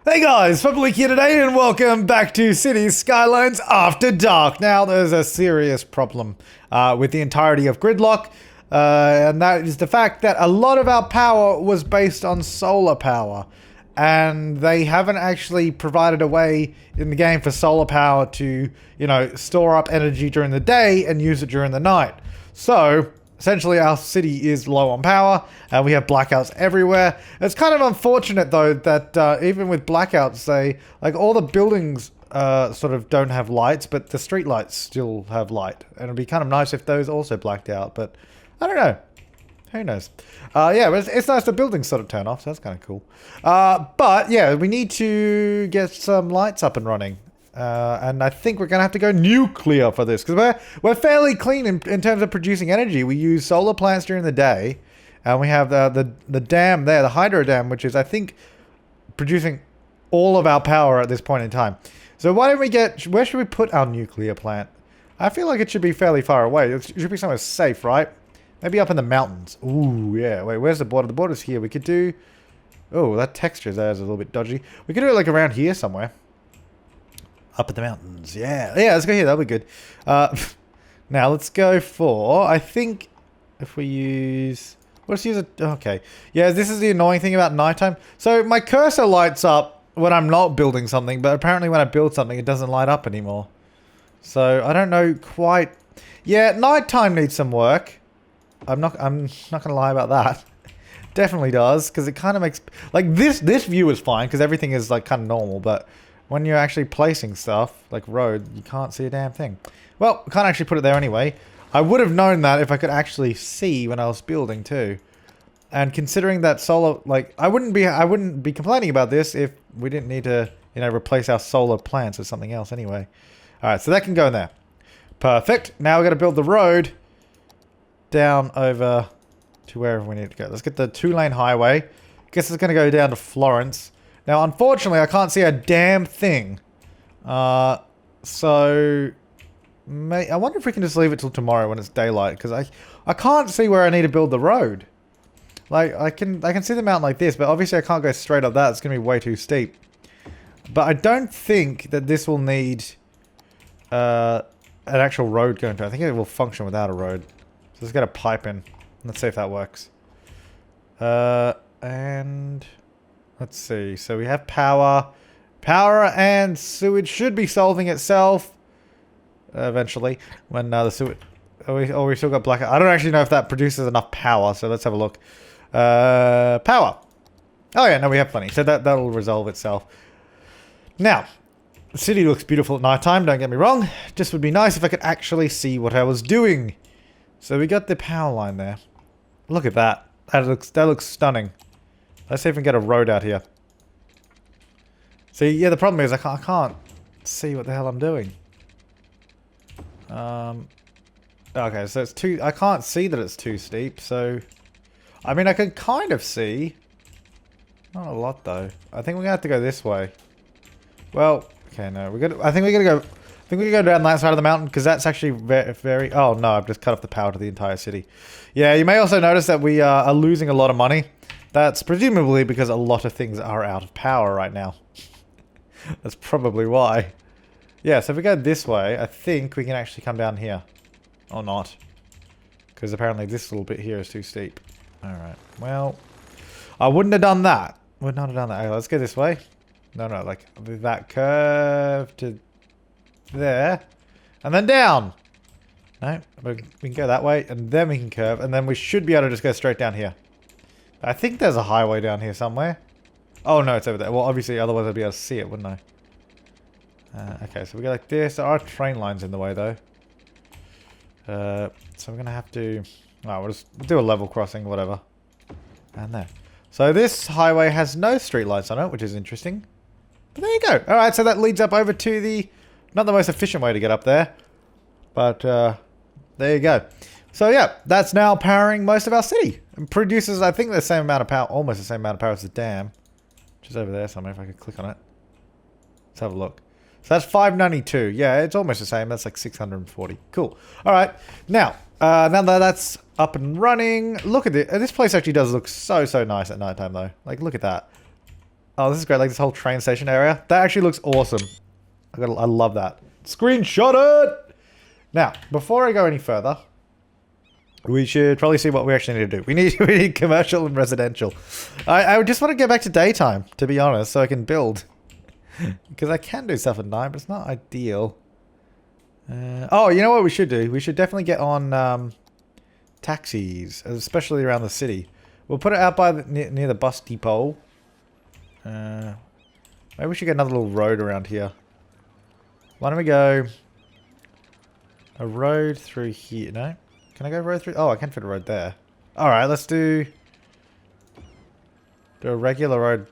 Hey guys, Flabaliki here today and welcome back to Cities Skylines After Dark. Now there's a serious problem with the entirety of Grid Loch, and that is the fact that a lot of our power was based on solar power, and they haven't actually provided a way in the game for solar power to, you know, store up energy during the day and use it during the night. So essentially, our city is low on power, and we have blackouts everywhere. It's kind of unfortunate, though, that even with blackouts, all the buildings sort of don't have lights, but the street lights still have light. And it'd be kind of nice if those also blacked out, but I don't know. Who knows? Yeah, but it's nice the buildings sort of turn off, so that's kind of cool. But yeah, we need to get some lights up and running. And I think we're going to have to go nuclear for this, because we're fairly clean in terms of producing energy. We use solar plants during the day, and we have the dam there, the hydro dam, which is, I think, producing all of our power at this point in time. So why don't we where should we put our nuclear plant? I feel like it should be fairly far away. It should be somewhere safe, right? Maybe up in the mountains. Ooh, yeah. Wait, where's the border? The border's here. We could do... Oh, that texture there is a little bit dodgy. We could do it like around here somewhere. Up in the mountains, yeah. Yeah, let's go here, that'll be good. Now, let's go for, I think, if we use... Let's use a... Okay. Yeah, this is the annoying thing about nighttime. So, my cursor lights up when I'm not building something, but apparently when I build something, it doesn't light up anymore. So, I don't know quite... Yeah, nighttime needs some work. I'm not gonna lie about that. Definitely does, because it kind of makes... Like, this view is fine, because everything is, like, kind of normal, but... When you're actually placing stuff, like road, you can't see a damn thing. Well, I can't actually put it there anyway. I would have known that if I could actually see when I was building too. And considering that solar, like, I wouldn't be complaining about this if we didn't need to, you know, replace our solar plants with something else anyway. Alright, so that can go in there. Perfect. Now we've got to build the road down over to wherever we need to go. Let's get the 2-lane highway. Guess it's going to go down to Florence. Now, unfortunately, I can't see a damn thing. I wonder if we can just leave it till tomorrow when it's daylight, because I can't see where I need to build the road. Like, I can see the mountain like this, but obviously I can't go straight up that. It's going to be way too steep. But I don't think that this will need an actual road going to. I think it will function without a road. So let's get a pipe in. Let's see if that works. And... Let's see. So we have power. Power and sewage should be solving itself. Eventually. When the sewage... Oh, we still got blackout. I don't actually know if that produces enough power. So let's have a look. Power. Oh yeah, no, we have plenty. So that'll resolve itself. Now. The city looks beautiful at nighttime. Don't get me wrong. Just would be nice if I could actually see what I was doing. So we got the power line there. Look at that. That looks stunning. Let's see if we can get a road out here. See, yeah, the problem is I can't see what the hell I'm doing. Okay, so it's too... I can't see that it's too steep, so... I mean, I can kind of see. Not a lot, though. I think we're gonna have to go this way. Well, okay, no. I think we're gonna go... I think we can go down that side of the mountain, because that's actually very... Oh, no, I've just cut off the power to the entire city. Yeah, you may also notice that we are losing a lot of money. That's presumably because a lot of things are out of power right now. That's probably why. Yeah, so if we go this way, I think we can actually come down here. Or not. Because apparently this little bit here is too steep. Alright, well... I wouldn't have done that. Would not have done that. Okay, let's go this way. No, like that curve to there. And then down! No, we can go that way, and then we can curve, and then we should be able to just go straight down here. I think there's a highway down here somewhere. Oh no, it's over there. Well, obviously, otherwise I'd be able to see it, wouldn't I? Okay, so we go like this. There are train lines in the way, though. So we're gonna have to... Oh, we'll just do a level crossing, whatever. And there. So this highway has no street lights on it, which is interesting. But there you go. Alright, so that leads up over to the... Not the most efficient way to get up there. But, there you go. So yeah, that's now powering most of our city. And produces, I think, the same amount of power, almost the same amount of power as the dam. Which is over there somewhere, if I could click on it. Let's have a look. So that's 592. Yeah, it's almost the same. That's like 640. Cool. Alright, now that that's up and running, look at it. This place actually does look so nice at nighttime, though. Like, look at that. Oh, this is great. Like this whole train station area. That actually looks awesome. I love that. Screenshot it! Now, before I go any further, we should probably see what we actually need to do. We need commercial and residential. I just want to get back to daytime, to be honest, so I can build. Because I can do stuff at night, but it's not ideal. Oh, you know what we should do? We should definitely get on taxis, especially around the city. We'll put it out by near the bus depot. Maybe we should get another little road around here. Why don't we go a road through here? No? Can I go road through? Oh, I can fit a road there. Alright, let's do a regular road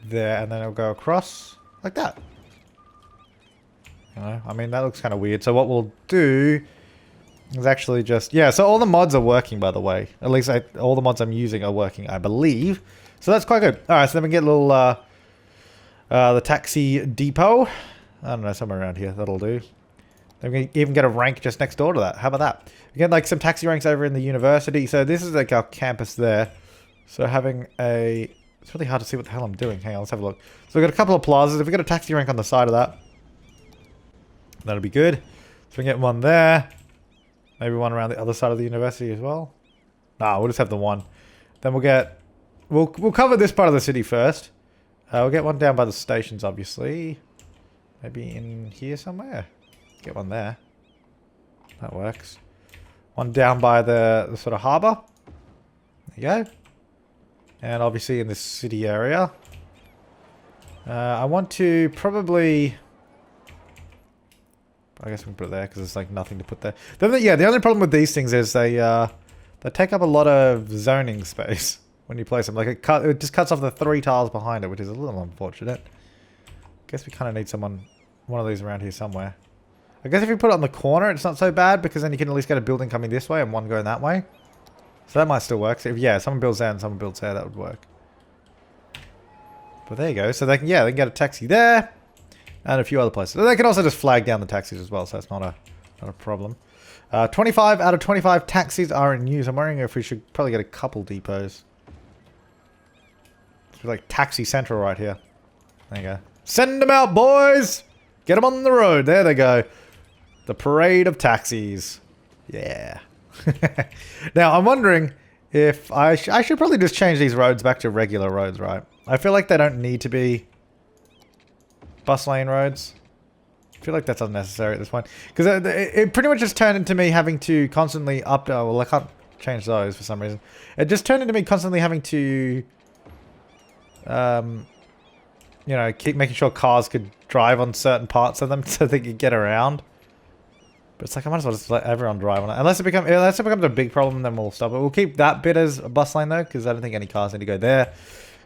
there, and then it'll go across like that. You know, I mean, that looks kind of weird. So what we'll do is actually just... Yeah, so all the mods are working, by the way. At least all the mods I'm using are working, I believe. So that's quite good. Alright, so then we get a little... the taxi depot. I don't know, somewhere around here. That'll do. Then we can even get a rank just next door to that. How about that? We get like some taxi ranks over in the university. So this is like our campus there. So having a... It's really hard to see what the hell I'm doing. Hang on, let's have a look. So we've got a couple of plazas. If we get a taxi rank on the side of that, that'll be good. So we can get one there. Maybe one around the other side of the university as well. Nah, we'll just have the one. Then we'll get... We'll cover this part of the city first. We'll get one down by the stations, obviously. Maybe in here somewhere. Get one there. That works. One down by the sort of harbour. There you go. And obviously in this city area. I want to probably... I guess we can put it there because there's like nothing to put there. Yeah, the only problem with these things is they take up a lot of zoning space when you place them. Like it just cuts off the 3 tiles behind it, which is a little unfortunate. Guess we kind of need one of these around here somewhere. I guess if you put it on the corner, it's not so bad because then you can at least get a building coming this way and one going that way. So that might still work. So if, yeah, someone builds there and someone builds there, that would work. But there you go. So they can get a taxi there and a few other places. They can also just flag down the taxis as well, so that's not a problem. 25 out of 25 taxis are in use. I'm wondering if we should probably get a couple depots. It's like taxi central right here. There you go. Send them out, boys! Get them on the road. There they go. The parade of taxis. Yeah. Now, I'm wondering if I should probably just change these roads back to regular roads, right? I feel like they don't need to be bus lane roads. I feel like that's unnecessary at this point. Because it pretty much just turned into me having to constantly well, I can't change those for some reason. It just turned into me constantly having to... you know, keep making sure cars could drive on certain parts of them so they could get around. But it's like, I might as well just let everyone drive on it. Unless it becomes a big problem, then we'll stop it. We'll keep that bit as a bus lane, though, because I don't think any cars need to go there.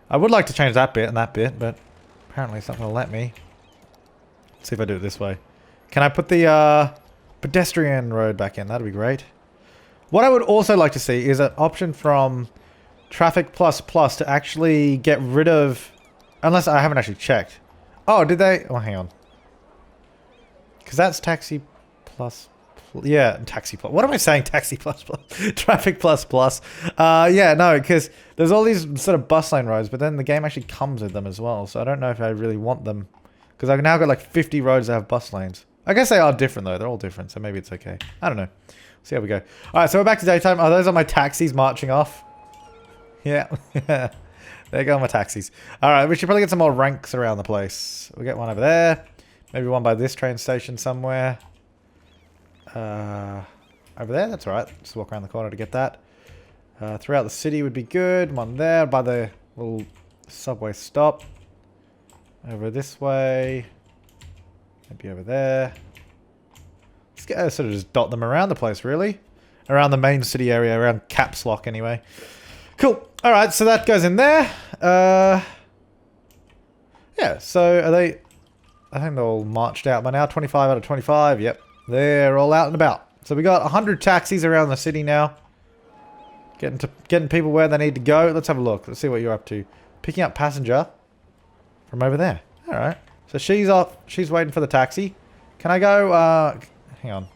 I would like to change that bit and that bit, but apparently it's not going to let me. Let's see if I do it this way. Can I put the pedestrian road back in? That'd be great. What I would also like to see is an option from Traffic Plus Plus to actually get rid of... Unless I haven't actually checked. Oh, did they? Oh, hang on. Because that's Taxi Plus... Yeah, Taxi Plus. What am I saying? Taxi Plus Plus. Traffic Plus Plus. Yeah, no, because there's all these sort of bus lane roads, but then the game actually comes with them as well. So I don't know if I really want them. Because I've now got like 50 roads that have bus lanes. I guess they are different though. They're all different, so maybe it's okay. I don't know. See how we go. Alright, so we're back to daytime. Oh, those are my taxis marching off. Yeah. There go my taxis. Alright, we should probably get some more ranks around the place. We'll get one over there. Maybe one by this train station somewhere. Over there? That's alright. Just walk around the corner to get that. Throughout the city would be good. One there by the little subway stop. Over this way. Maybe over there. Let's get sort of just dot them around the place, really. Around the main city area, around Caps Lock anyway. Cool. Alright, so that goes in there. Yeah, so are they... I think they're all marched out by now. 25 out of 25. Yep. They're all out and about. So we got 100 taxis around the city now. Getting people where they need to go. Let's have a look. Let's see what you're up to. Picking up passenger from over there. Alright. So she's off. She's waiting for the taxi. Can I go... hang on.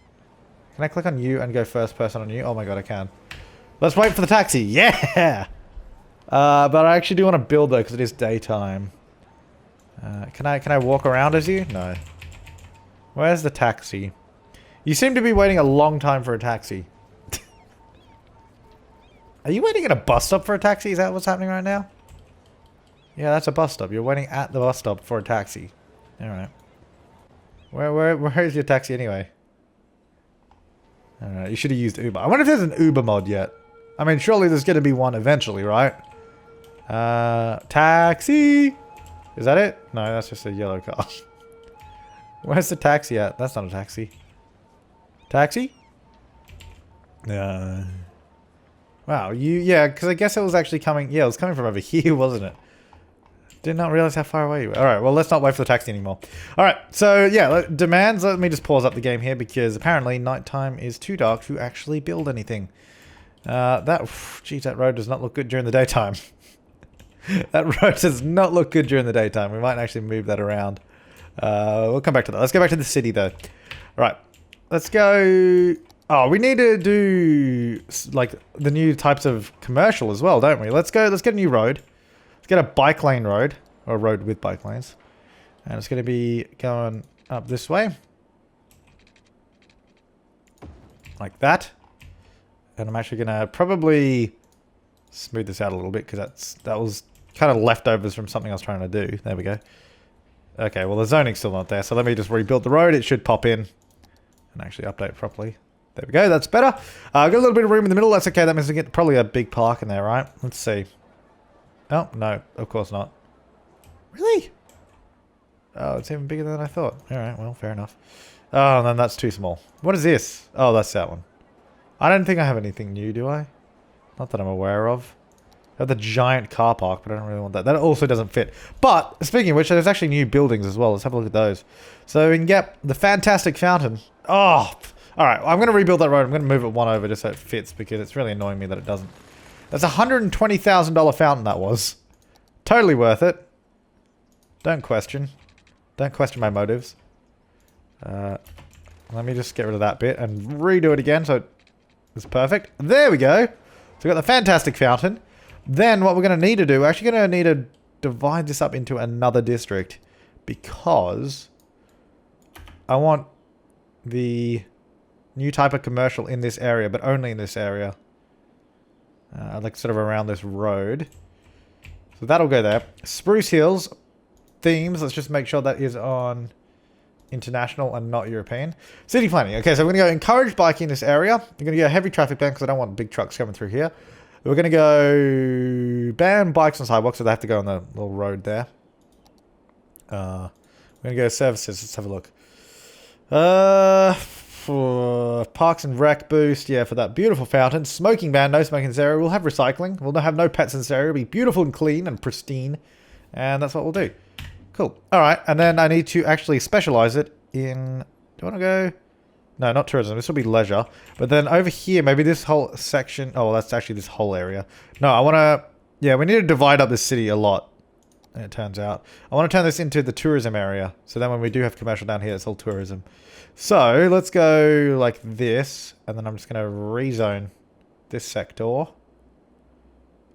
Can I click on you and go first person on you? Oh my god, I can. Let's wait for the taxi. Yeah! But I actually do want to build though because it is daytime. Can I walk around as you? No. Where's the taxi? You seem to be waiting a long time for a taxi. Are you waiting at a bus stop for a taxi? Is that what's happening right now? Yeah, that's a bus stop. You're waiting at the bus stop for a taxi. Alright. Where is your taxi anyway? I don't know. You should have used Uber. I wonder if there's an Uber mod yet. I mean, surely there's going to be one eventually, right? Taxi! Is that it? No, that's just a yellow car. Where's the taxi at? That's not a taxi. Taxi? Wow, yeah, because I guess it was actually coming, yeah, it was coming from over here, wasn't it? Did not realize how far away you were. Alright, well, let's not wait for the taxi anymore. Alright, so, yeah, demands, let me just pause up the game here, because apparently nighttime is too dark to actually build anything. Geez, that road does not look good during the daytime. That road does not look good during the daytime. We might actually move that around. We'll come back to that. Let's go back to the city, though. Alright, let's go... Oh, we need to do, like, the new types of commercial as well, don't we? Let's get a new road. Let's get a bike lane road. Or a road with bike lanes. And it's going to be going up this way. Like that. And I'm actually going to probably smooth this out a little bit, because that was kind of leftovers from something I was trying to do. There we go. Okay, well, the zoning's still not there, so let me just rebuild the road. It should pop in and actually update properly. There we go, that's better. Got a little bit of room in the middle, that's okay. That means we get probably a big park in there, right? Let's see. Oh, no, of course not. Really? Oh, it's even bigger than I thought. Alright, well, fair enough. Oh, and then that's too small. What is this? Oh, that's that one. I don't think I have anything new, do I? Not that I'm aware of. I have the giant car park, but I don't really want that. That also doesn't fit. But, speaking of which, there's actually new buildings as well. Let's have a look at those. So we can get the fantastic fountain. Oh, alright, I'm going to rebuild that road. I'm going to move it one over just so it fits, because it's really annoying me that it doesn't. That's a $120,000 fountain that was. Totally worth it. Don't question. Don't question my motives. Let me just get rid of that bit and redo it again so it's perfect. There we go. So we've got the fantastic fountain. Then what we're going to need to do, we're actually going to need to divide this up into another district, because I want the new type of commercial in this area, but only in this area. Like sort of around this road. So that'll go there. Spruce Hills themes. Let's just make sure that is on international and not European. City planning. Okay, so we're going to go encourage biking in this area. We're going to go heavy traffic ban because I don't want big trucks coming through here. We're going to go ban bikes on sidewalks, so they have to go on the little road there. We're going to go services. Let's have a look. For parks and rec boost, yeah, for that beautiful fountain. Smoking ban, no smoking in this area. We'll have recycling. We'll have no pets in this area. It'll be beautiful and clean and pristine. And that's what we'll do. Cool. Alright, and then I need to actually specialize it in... Do I want to go... No, not tourism. This will be leisure. But then over here, maybe this whole section... Oh, well, that's actually this whole area. No, I want to... Yeah, we need to divide up this city a lot. It turns out. I want to turn this into the tourism area. So then when we do have commercial down here, it's all tourism. So, let's go like this. And then I'm just going to rezone this sector.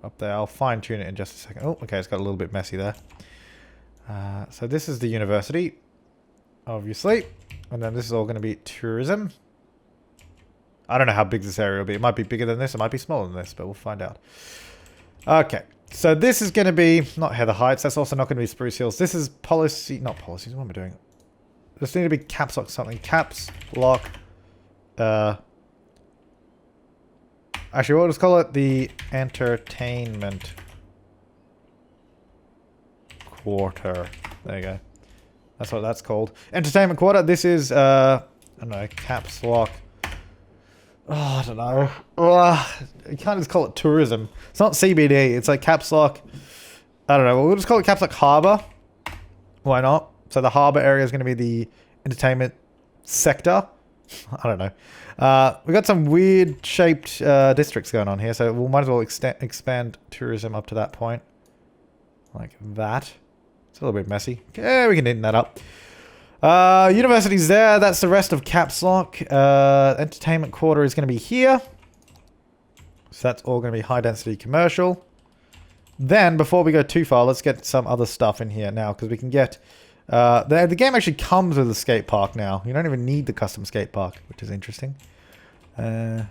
Up there. I'll fine tune it in just a second. Oh, okay. It's got a little bit messy there. So this is the university. Obviously. And then this is all going to be tourism. I don't know how big this area will be. It might be bigger than this. It might be smaller than this. But we'll find out. Okay. So this is going to be... Not Heather Heights. That's also not going to be Spruce Hills. This is policy... Not policies. What am I doing? This need to be caps lock something. Caps lock... Actually, we'll just call it the entertainment quarter. There you go. That's what that's called. Entertainment quarter. This is, I don't know, caps lock. Oh, I don't know. You can't just call it tourism. It's not CBD. It's like caps lock. I don't know. We'll just call it caps lock harbour. Why not? So the harbour area is going to be the entertainment sector. I don't know. We've got some weird shaped districts going on here, so we might as well expand tourism up to that point. Like that. It's a little bit messy. Okay, we can neaten that up. University's there. That's the rest of Caps Lock. Entertainment quarter is going to be here. So that's all going to be high density commercial. Then, before we go too far, let's get some other stuff in here now, because we can get... the game actually comes with a skate park now. You don't even need the custom skate park, which is interesting. I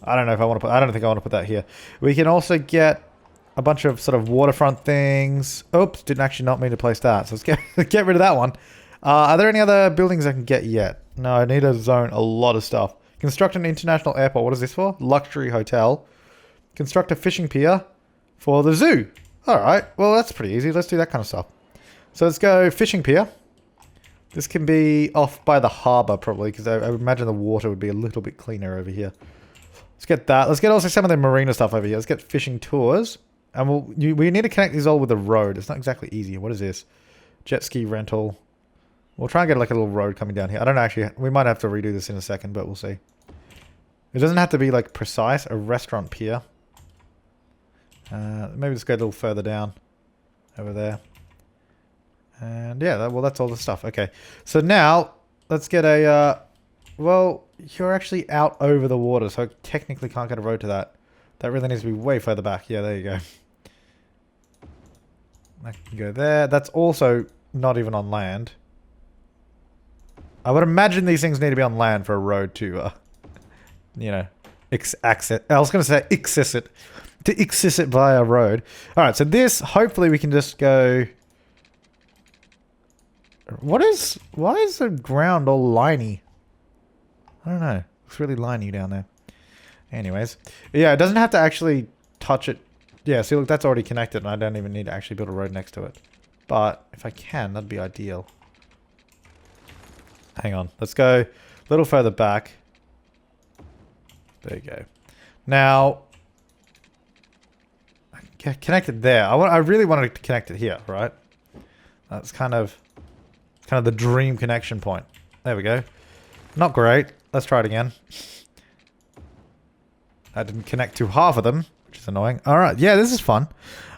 don't know if I want to put... I don't think I want to put that here. We can also get a bunch of sort of waterfront things. Oops, didn't actually not mean to place that. So let's get rid of that one. Are there any other buildings I can get yet? No, I need to zone a lot of stuff. Construct an international airport. What is this for? Luxury hotel. Construct a fishing pier for the zoo. Alright, well that's pretty easy. Let's do that kind of stuff. So let's go fishing pier. This can be off by the harbour probably, because I would imagine the water would be a little bit cleaner over here. Let's get that. Let's get also some of the marina stuff over here. Let's get fishing tours. And we need to connect these all with the road. It's not exactly easy. What is this? Jet ski rental. We'll try and get like a little road coming down here. I don't know actually. We might have to redo this in a second, but we'll see. It doesn't have to be like precise. A restaurant pier. Maybe let's go a little further down. Over there. And yeah, well that's all the stuff. Okay. So now, let's get a... well, you're actually out over the water, so I technically can't get a road to that. That really needs to be way further back. Yeah, there you go. I can go there. That's also not even on land. I would imagine these things need to be on land for a road to, you know, access. I was going to say access it. To access it via road. Alright, so this, hopefully we can just go... why is the ground all liney? I don't know. It's really liney down there. Anyways. Yeah, it doesn't have to actually touch it. Yeah, see look, that's already connected and I don't even need to actually build a road next to it. But if I can, that'd be ideal. Hang on. Let's go a little further back. There you go. Now... connect it there. I really wanted to connect it here, right? That's kind of the dream connection point. There we go. Not great. Let's try it again. I didn't connect to half of them, which is annoying. Alright, yeah, this is fun.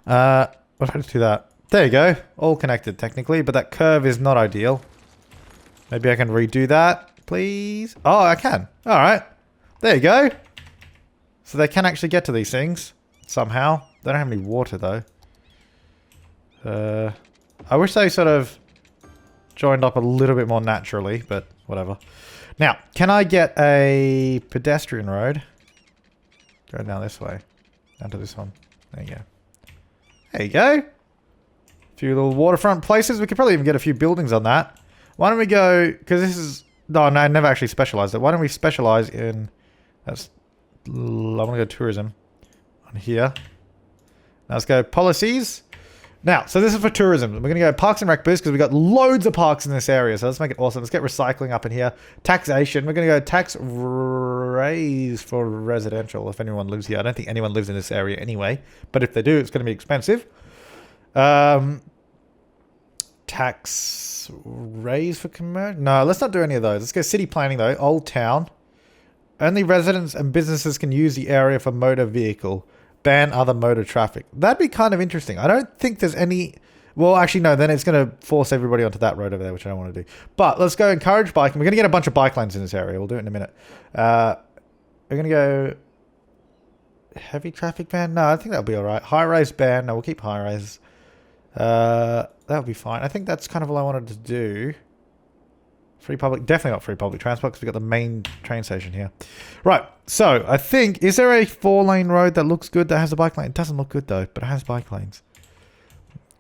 What if I just do that? There you go. All connected, technically, but that curve is not ideal. Maybe I can redo that, please? Oh, I can. Alright. There you go. So they can actually get to these things, somehow. They don't have any water, though. I wish they sort of joined up a little bit more naturally, but whatever. Now, can I get a pedestrian road? Go down this way. Down to this one. There you go. There you go. A few little waterfront places. We could probably even get a few buildings on that. Why don't we go... because this is... no, I never actually specialized it. Why don't we specialize in... that's... I want to go tourism. On here. Now let's go policies. Now, so this is for tourism. We're going to go parks and rec boost because we've got loads of parks in this area. So let's make it awesome. Let's get recycling up in here. Taxation. We're going to go tax raise for residential if anyone lives here. I don't think anyone lives in this area anyway. But if they do, it's going to be expensive. Tax raise for commercial. No, let's not do any of those. Let's go city planning though. Old town. Only residents and businesses can use the area for motor vehicle. Ban other motor traffic. That'd be kind of interesting. I don't think there's any... well, actually, no. Then it's going to force everybody onto that road over there, which I don't want to do. But let's go encourage biking. We're going to get a bunch of bike lanes in this area. We'll do it in a minute. We're going to go... heavy traffic ban? No, I think that'll be all right. High-rise ban. No, we'll keep high-rise. That'll be fine. I think that's kind of all I wanted to do. Free public... definitely not free public transport because we've got the main train station here. Right. So, I think... is there a 4-lane road that looks good that has a bike lane? It doesn't look good though, but it has bike lanes.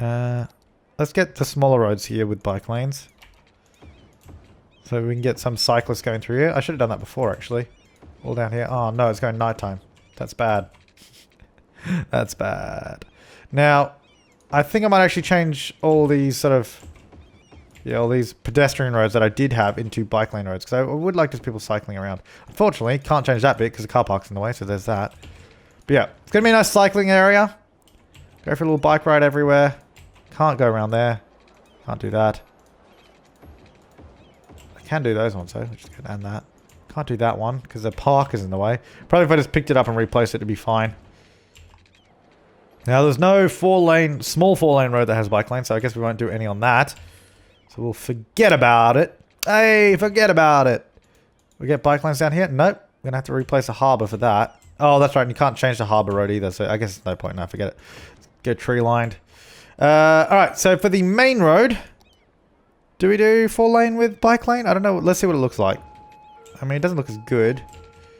Let's get the smaller roads here with bike lanes. So we can get some cyclists going through here. I should have done that before actually. All down here. Oh no, it's going nighttime. That's bad. That's bad. Now, I think I might actually change all these sort of... yeah, all these pedestrian roads that I did have into bike lane roads. Because I would like just people cycling around. Unfortunately, can't change that bit because the car park's in the way. So there's that. But yeah, it's going to be a nice cycling area. Go for a little bike ride everywhere. Can't go around there. Can't do that. I can do those ones though. Just go down that. Can't do that one because the park is in the way. Probably if I just picked it up and replaced it, it'd be fine. Now there's no small 4-lane road that has bike lane. So I guess we won't do any on that. So we'll forget about it. Hey, forget about it. We get bike lanes down here? Nope. We're going to have to replace a harbour for that. Oh, that's right. And you can't change the harbour road either. So I guess there's no point now. Forget it. Go tree lined. Alright, so for the main road, do we do 4-lane with bike lane? I don't know. Let's see what it looks like. I mean, it doesn't look as good.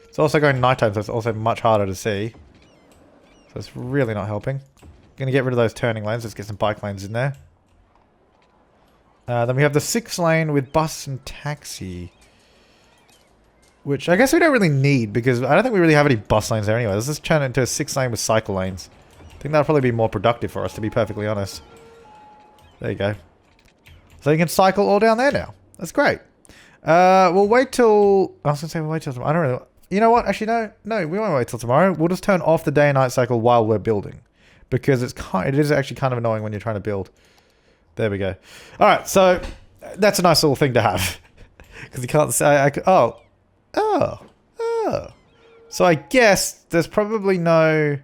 It's also going nighttime, so it's also much harder to see. So it's really not helping. Gonna get rid of those turning lanes. Let's get some bike lanes in there. Then we have the 6-lane with bus and taxi. Which I guess we don't really need, because I don't think we really have any bus lanes there anyway. Let's just turn it into a 6-lane with cycle lanes. I think that'll probably be more productive for us, to be perfectly honest. There you go. So you can cycle all down there now. That's great. We'll wait till... I was going to say we'll wait till tomorrow. I don't really... You know what? Actually, no, we won't wait till tomorrow. We'll just turn off the day and night cycle while we're building. Because it is actually kind of annoying when you're trying to build. There we go. Alright, so that's a nice little thing to have. Because you can't say... Oh. So I guess there's probably no...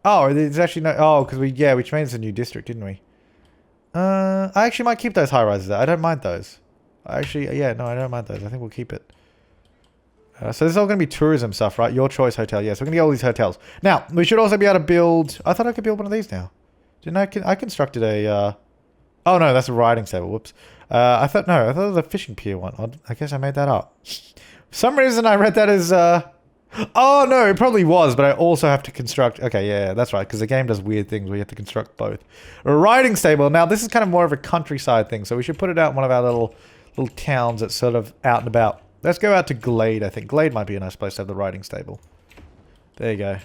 Oh, there's actually no... Oh, because we changed it to a new district, didn't we? I actually might keep those high rises there. I don't mind those. Actually, yeah, no, I don't mind those. I think we'll keep it. So this is all going to be tourism stuff, right? Your choice hotel. Yes, we're going to get all these hotels. Now, we should also be able to build... I thought I could build one of these now. Didn't I constructed a... Oh, no, that's a riding stable. Whoops. I thought it was a fishing pier one. I guess I made that up. For some reason, I read that as... Oh, no, it probably was, but I also have to construct... Okay, yeah, that's right, because the game does weird things where you have to construct both. A riding stable. Now, this is kind of more of a countryside thing, so we should put it out in one of our little towns that's sort of out and about. Let's go out to Glade, I think. Glade might be a nice place to have the riding stable. There you go.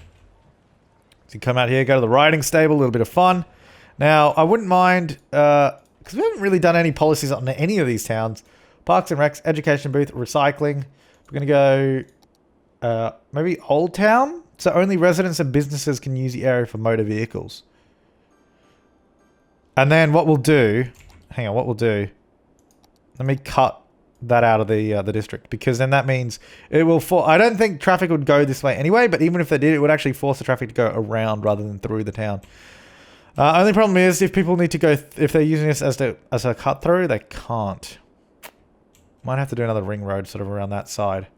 So you come out here, go to the riding stable, a little bit of fun. Now, I wouldn't mind... because we haven't really done any policies on any of these towns. Parks and Recs, education booth, recycling. We're going to go... maybe Old Town? So only residents and businesses can use the area for motor vehicles. And then what we'll do... Hang on, what we'll do... Let me cut that out of the district. Because then that means it will... I don't think traffic would go this way anyway. But even if they did, it would actually force the traffic to go around rather than through the town. Only problem is if people need to go... if they're using this as a cut through, they can't. Might have to do another ring road sort of around that side.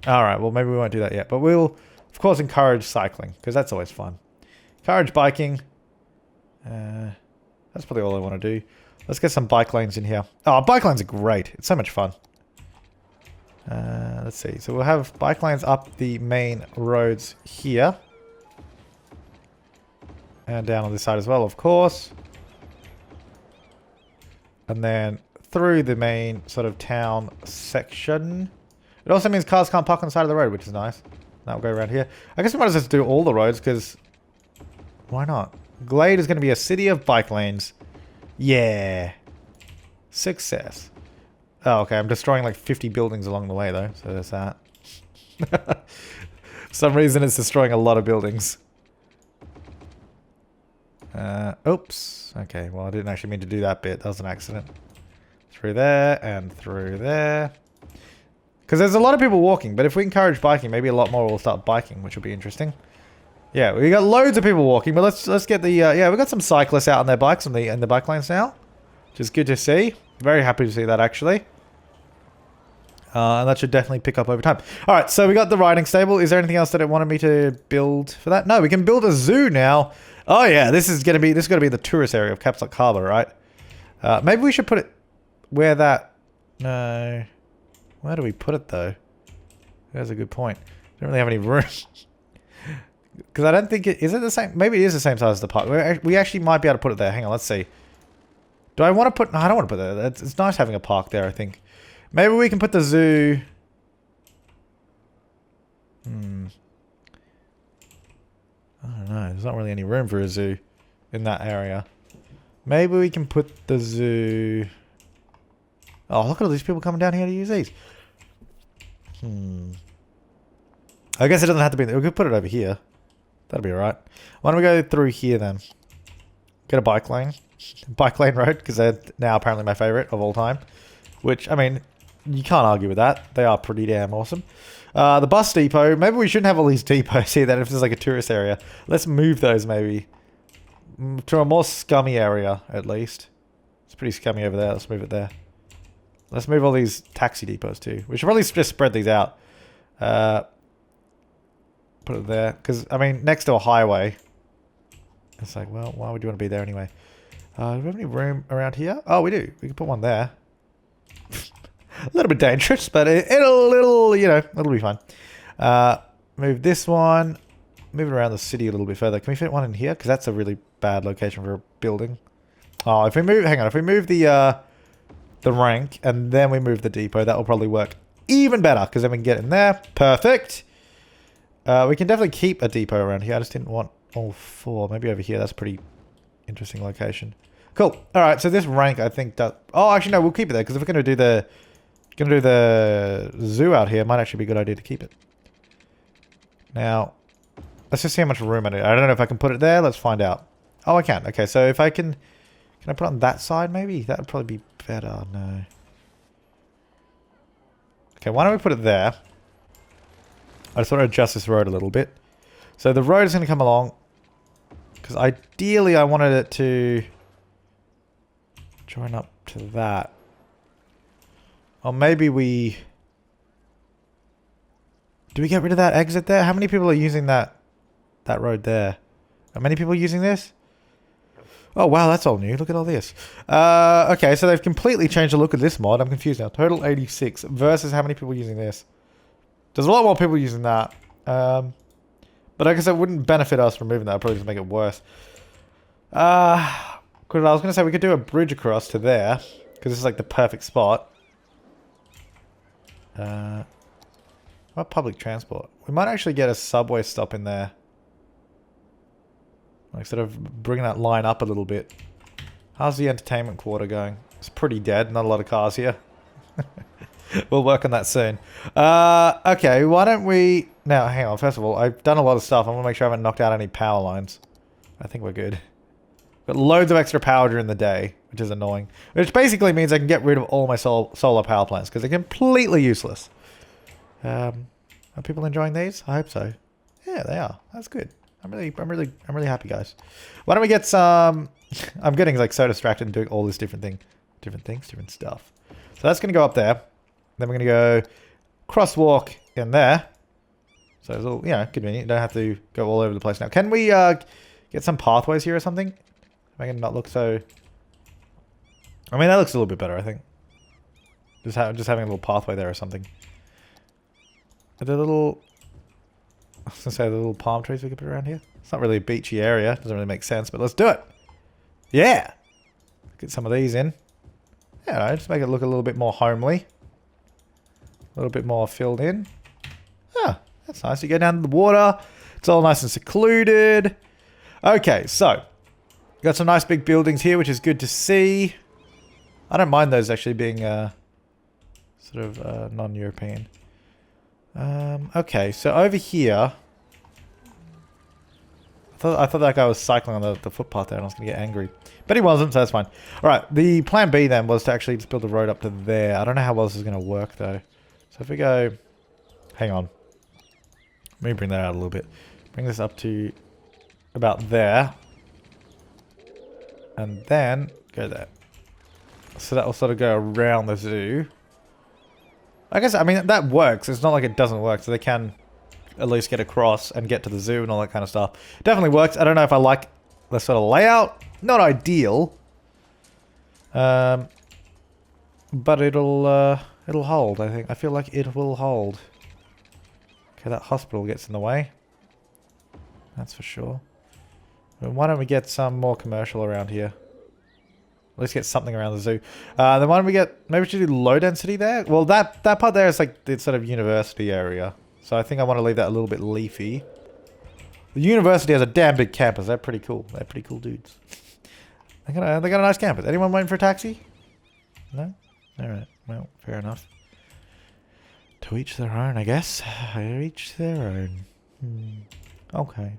Alright, well maybe we won't do that yet. But we'll, of course, encourage cycling. Because that's always fun. Encourage biking. That's probably all I want to do. Let's get some bike lanes in here. Oh, bike lanes are great. It's so much fun. Let's see. So we'll have bike lanes up the main roads here. And down on this side as well, of course. And then through the main sort of town section. It also means cars can't park on the side of the road, which is nice. That will go around here. I guess we might as well do all the roads, because... Why not? Glade is going to be a city of bike lanes. Yeah. Success. Oh, okay. I'm destroying like 50 buildings along the way, though. So there's that. For some reason, it's destroying a lot of buildings. Oops. Okay, well, I didn't actually mean to do that bit. That was an accident. Through there and through there. Because there's a lot of people walking, but if we encourage biking, maybe a lot more will start biking, which will be interesting. Yeah, we got loads of people walking, but let's get the... yeah, we got some cyclists out on their bikes in the bike lanes now. Which is good to see. Very happy to see that, actually. And that should definitely pick up over time. Alright, so we got the riding stable. Is there anything else that it wanted me to build for that? No, we can build a zoo now. Oh yeah, this is gonna be the tourist area of Caps Lock Harbour, right? Maybe we should put it where that... No. Where do we put it, though? That's a good point. Don't really have any room. Because I don't think it... Is it the same? Maybe it is the same size as the park. We actually might be able to put it there. Hang on, let's see. Do I want to put... No, I don't want to put it there. It's nice having a park there, I think. Maybe we can put the zoo... I don't know. There's not really any room for a zoo in that area. Maybe we can put the zoo... Oh, look at all these people coming down here to use these. I guess it doesn't have to be... We could put it over here. That'll be alright. Why don't we go through here then? Get a bike lane. Bike lane road, because they're now apparently my favourite of all time. Which, I mean, you can't argue with that. They are pretty damn awesome. The bus depot. Maybe we shouldn't have all these depots here then if there's like a tourist area. Let's move those maybe. To a more scummy area, at least. It's pretty scummy over there. Let's move it there. Let's move all these taxi depots too. We should probably just spread these out. Put it there. Because, I mean, next to a highway. It's like, well, why would you want to be there anyway? Do we have any room around here? Oh, we do. We can put one there. A little bit dangerous, but it'll be fine. Move this one. Move it around the city a little bit further. Can we fit one in here? Because that's a really bad location for a building. Oh, if we move, hang on. If we move the rank and then we move the depot, that will probably work even better because then we can get in there. Perfect. We can definitely keep a depot around here. I just didn't want all 4. Maybe over here. That's a pretty interesting location. Cool. All right. So this rank, I think does. Oh, actually no. We'll keep it there because if we're going to do the zoo out here, it might actually be a good idea to keep it. Now, let's just see how much room I need. I don't know if I can put it there. Let's find out. Oh, I can. Okay. So if I can I put it on that side? Maybe that would probably be better. No. Okay. Why don't we put it there? I just want to adjust this road a little bit. So the road is going to come along. Because ideally I wanted it to join up to that. Or maybe we... Do we get rid of that exit there? How many people are using that road there? Are many people using this? Oh wow, that's all new. Look at all this. Okay, so they've completely changed the look of this mod. I'm confused now. Total 86 versus how many people using this? There's a lot more people using that. But I guess it wouldn't benefit us removing that. It'd probably just make it worse. I was going to say we could do a bridge across to there. Because this is like the perfect spot. What public transport? We might actually get a subway stop in there. Like sort of bringing that line up a little bit. How's the entertainment quarter going? It's pretty dead. Not a lot of cars here. We'll work on that soon. Okay, why don't we... Now, hang on. First of all, I've done a lot of stuff. I want to make sure I haven't knocked out any power lines. I think we're good. Got loads of extra power during the day, which is annoying. Which basically means I can get rid of all my solar power plants because they're completely useless. Are people enjoying these? I hope so. Yeah, they are. That's good. I'm really happy, guys. Why don't we get some... I'm getting like so distracted and doing all this different stuff. So that's going to go up there. Then we're going to go crosswalk in there. So it's all, convenient. You don't have to go all over the place now. Can we get some pathways here or something? Make it not look so... I mean, that looks a little bit better, I think. Just having a little pathway there or something. Are there little... I was going to say the little palm trees we could put around here. It's not really a beachy area. Doesn't really make sense, but let's do it. Yeah. Get some of these in. Yeah, just make it look a little bit more homely. A little bit more filled in. Ah, that's nice. You go down to the water. It's all nice and secluded. Okay, so. Got some nice big buildings here, which is good to see. I don't mind those actually being sort of non-European. Okay, so over here... I thought that guy was cycling on the footpath there and I was going to get angry. But he wasn't, so that's fine. Alright, the plan B then was to actually just build a road up to there. I don't know how well this is going to work though. So if we go... Hang on. Let me bring that out a little bit. Bring this up to about there. And then go there. So that will sort of go around the zoo. I guess, I mean, that works. It's not like it doesn't work. So they can at least get across and get to the zoo and all that kind of stuff. Definitely works. I don't know if I like the sort of layout. Not ideal. But it'll hold, I think. I feel like it will hold. Okay, that hospital gets in the way. That's for sure. But why don't we get some more commercial around here? Let's get something around the zoo. Then why don't we get... Maybe we should do low density there? Well, that part there is like the sort of university area. So I think I want to leave that a little bit leafy. The university has a damn big campus. They're pretty cool. They're pretty cool dudes. they got a nice campus. Anyone waiting for a taxi? No? Alright. Well, fair enough. To each their own, I guess. To each their own. Okay.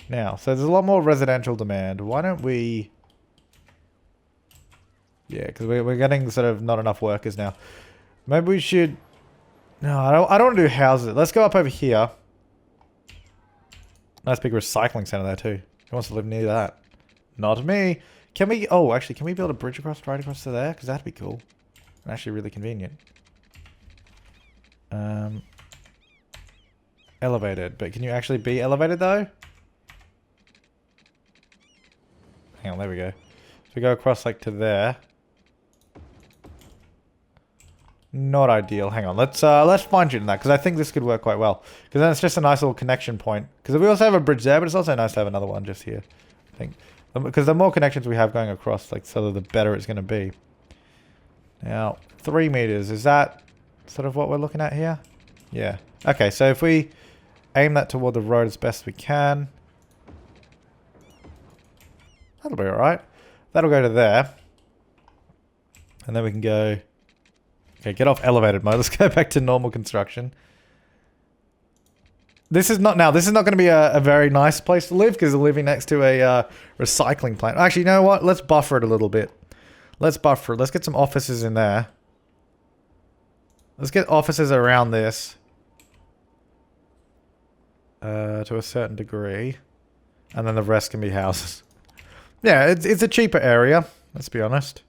Now, so there's a lot more residential demand. Why don't we... Yeah, because we're getting sort of not enough workers now. Maybe we should... No, I don't want to do houses. Let's go up over here. Nice big recycling center there too. Who wants to live near that? Not me. Can we... Oh, actually, can we build a bridge right across to there? Because that'd be cool. And actually really convenient. Elevated. But can you actually be elevated though? Hang on, there we go. So we go across like to there. Not ideal. Hang on, let's fine tune that because I think this could work quite well. Because then it's just a nice little connection point. Because we also have a bridge there, but it's also nice to have another one just here. I think because the more connections we have going across, like so the better it's going to be. Now 3 meters, is that sort of what we're looking at here? Yeah. Okay, so if we aim that toward the road as best we can, that'll be all right. That'll go to there, and then we can go. Okay, get off elevated mode. Let's go back to normal construction. This is not going to be a very nice place to live because we're living next to a recycling plant. Actually, you know what? Let's buffer it a little bit. Let's buffer it. Let's get some offices in there. Let's get offices around this to a certain degree, and then the rest can be houses. Yeah, it's a cheaper area. Let's be honest.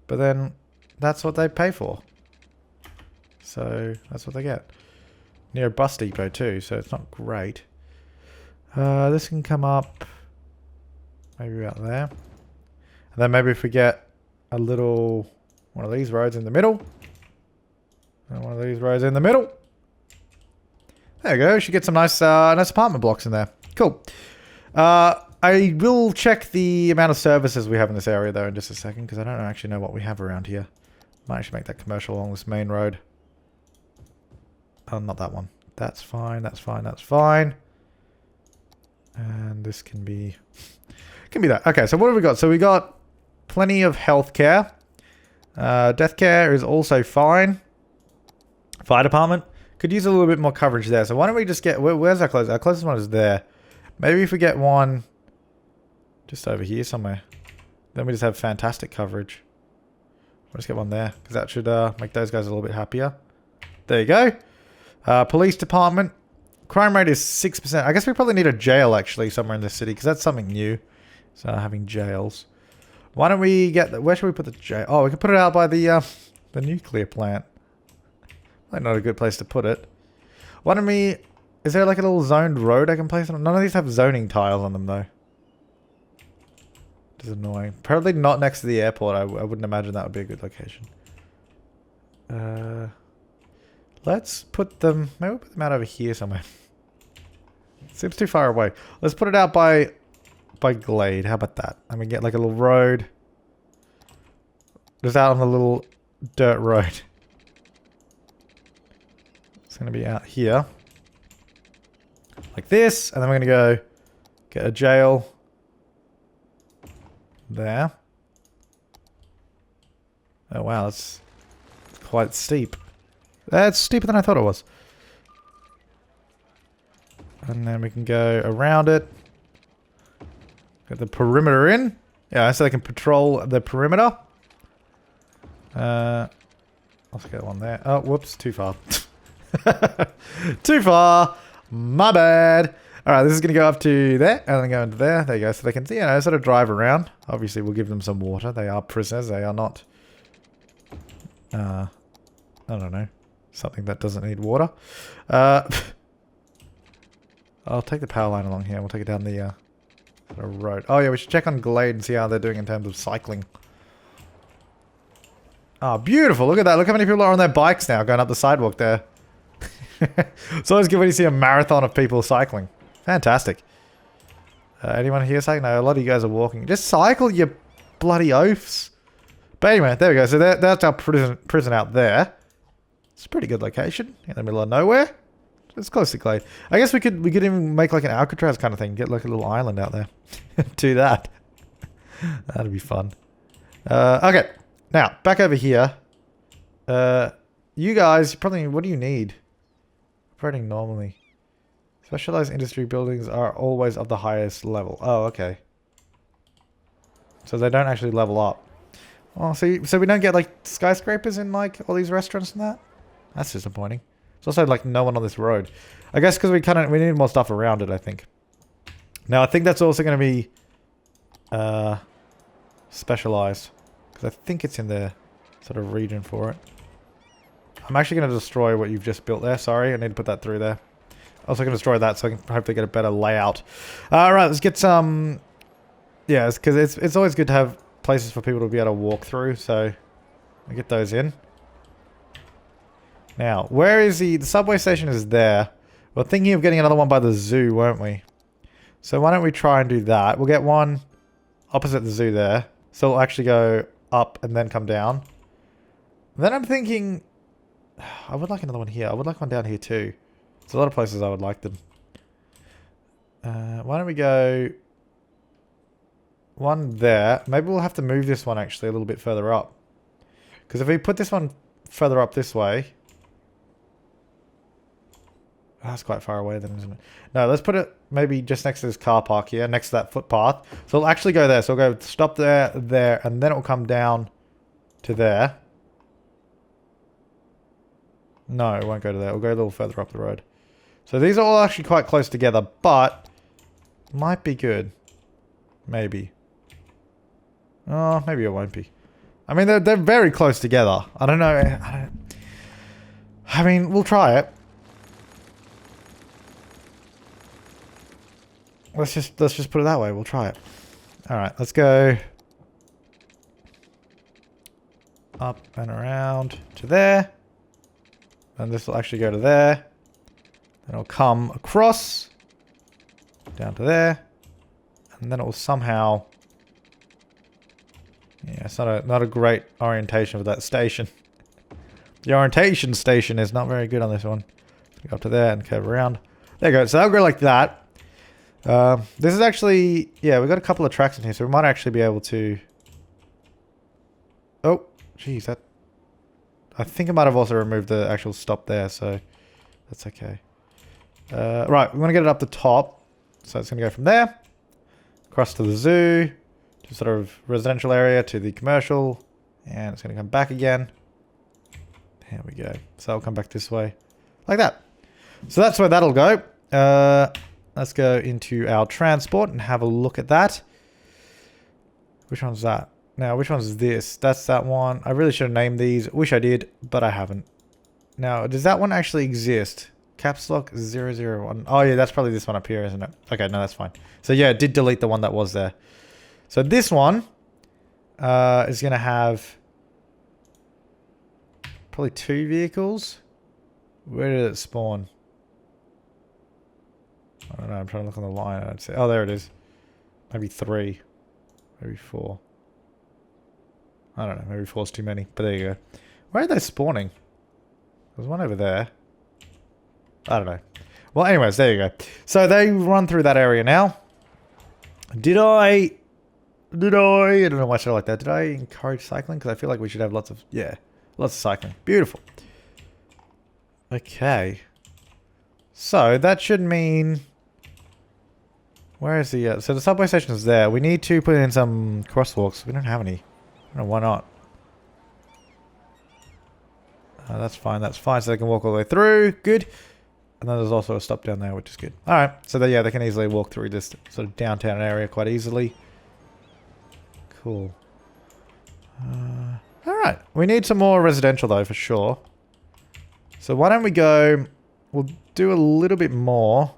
But then. That's what they pay for. So, that's what they get. Near a bus depot too, so it's not great. This can come up maybe about there. And then maybe if we get a little... one of these roads in the middle. And one of these roads in the middle. There you go. We should get some nice apartment blocks in there. Cool. I will check the amount of services we have in this area though in just a second, because I don't actually know what we have around here. Might actually make that commercial along this main road. Oh, not that one. That's fine, that's fine, that's fine. And this can be that. Okay, so what have we got? So we got plenty of healthcare. Death care is also fine. Fire department. Could use a little bit more coverage there. So why don't we just get... where's our closest? Our closest one is there. Maybe if we get one just over here somewhere. Then we just have fantastic coverage. Let's get one there, because that should make those guys a little bit happier. There you go. Police department. Crime rate is 6%. I guess we probably need a jail, actually, somewhere in the city, because that's something new. So, having jails. Why don't we get... where should we put the jail? Oh, we can put it out by the nuclear plant. Probably not a good place to put it. Why don't we... is there like a little zoned road I can place on? None of these have zoning tiles on them, though. Which is annoying. Probably not next to the airport. I wouldn't imagine that would be a good location. Let's put them... maybe we'll put them out over here somewhere. Seems too far away. Let's put it out by Glade. How about that? And we get like a little road. Just out on the little dirt road. It's going to be out here. Like this. And then we're going to go get a jail. There. Oh wow, that's quite steep. That's steeper than I thought it was. And then we can go around it. Get the perimeter in. Yeah, so they can patrol the perimeter. Let's get one there. Oh, whoops, too far. Too far. My bad. Alright, this is going to go up to there, and then go into there. There you go. So they can, you know, sort of drive around. Obviously, we'll give them some water. They are prisoners. They are not... I don't know. Something that doesn't need water. I'll take the power line along here. We'll take it down the sort of road. Oh, yeah, we should check on Glade and see how they're doing in terms of cycling. Oh, beautiful. Look at that. Look how many people are on their bikes now going up the sidewalk there. It's always good when you see a marathon of people cycling. Fantastic. Anyone here cycling? No, a lot of you guys are walking. Just cycle, you bloody oafs. But anyway, there we go. So that's our prison out there. It's a pretty good location in the middle of nowhere. It's close to Glade. I guess we could even make like an Alcatraz kind of thing. Get like a little island out there. Do that. That'd be fun. Okay. Now, back over here. You guys, probably, what do you need? Operating normally. Specialized industry buildings are always of the highest level. Oh, okay. So they don't actually level up. Oh, so we don't get like skyscrapers in like all these restaurants and that? That's disappointing. There's also like no one on this road. I guess because we need more stuff around it, I think. Now I think that's also going to be specialized. Because I think it's in the sort of region for it. I'm actually going to destroy what you've just built there. Sorry, I need to put that through there. Also going to destroy that so I can hopefully get a better layout. Alright, let's get some... Yeah, it's because it's always good to have places for people to be able to walk through, so I get those in. Now, where is the subway station is there. We're thinking of getting another one by the zoo, weren't we? So why don't we try and do that? We'll get one opposite the zoo there. So we'll actually go up and then come down. Then I'm thinking, I would like another one here. I would like one down here too. There's a lot of places I would like them. Why don't we go one there? Maybe we'll have to move this one actually a little bit further up. Because if we put this one further up this way... That's quite far away then, isn't it? No, let's put it maybe just next to this car park here, next to that footpath. So we'll actually go there. So we'll go stop there, there, and then it will come down to there. No, it won't go to there. We'll go a little further up the road. So these are all actually quite close together, but might be good. Maybe. Oh, maybe it won't be. I mean, they're very close together. I don't know. I mean, we'll try it. Let's just put it that way. We'll try it. All right, let's go up and around to there. And this will actually go to there. Then it'll come across down to there. And then it will somehow... Yeah, it's not a great orientation for that station. The orientation station is not very good on this one. Go up to there and curve around. There you go. So that'll go like that. This is actually... Yeah, we've got a couple of tracks in here, so we might actually be able to... Oh, jeez, that... I think I might have also removed the actual stop there, so that's okay. Right, we want to get it up the top. So it's going to go from there, across to the zoo, to sort of residential area, to the commercial, and it's going to come back again. There we go. So it'll come back this way, like that. So that's where that'll go. Let's go into our transport and have a look at that. Which one's that? Now, which one's this? That's that one. I really should have named these. Wish I did, but I haven't. Now, does that one actually exist? Caps lock 001. Oh, yeah, that's probably this one up here, isn't it? Okay, no, that's fine. So, yeah, it did delete the one that was there. So, this one is going to have probably 2 vehicles. Where did it spawn? I don't know. I'm trying to look on the line. I'd say, oh, there it is. Maybe 3. Maybe 4. I don't know. Maybe 4's too many. But there you go. Where are they spawning? There's one over there. I don't know. Well, anyways, there you go. So they run through that area now. I don't know why I said it like that. Did I encourage cycling? Because I feel like we should have lots of, yeah, lots of cycling. Beautiful. Okay. So that should mean... Where is the... so the subway station is there. We need to put in some crosswalks. We don't have any. I don't know why not. That's fine. That's fine. So they can walk all the way through. Good. And then there's also a stop down there, which is good. All right. So yeah, they can easily walk through this sort of downtown area quite easily. Cool. All right. We need some more residential though, for sure. So why don't we go... We'll do a little bit more.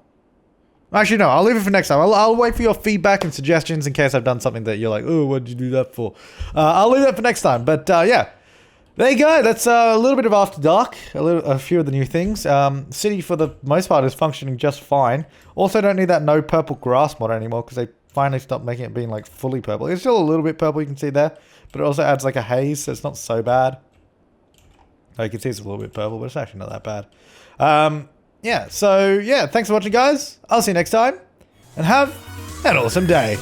Actually, no. I'll leave it for next time. I'll wait for your feedback and suggestions in case I've done something that you're like, oh, what did you do that for? I'll leave that for next time. But yeah. There you go. That's a little bit of After Dark. A few of the new things. City, for the most part, is functioning just fine. Also, don't need that no purple grass mod anymore because they finally stopped making it being like fully purple. It's still a little bit purple, you can see there. But it also adds like a haze, so it's not so bad. You can see it's a little bit purple, but it's actually not that bad. Yeah, so yeah, thanks for watching, guys. I'll see you next time. And have an awesome day.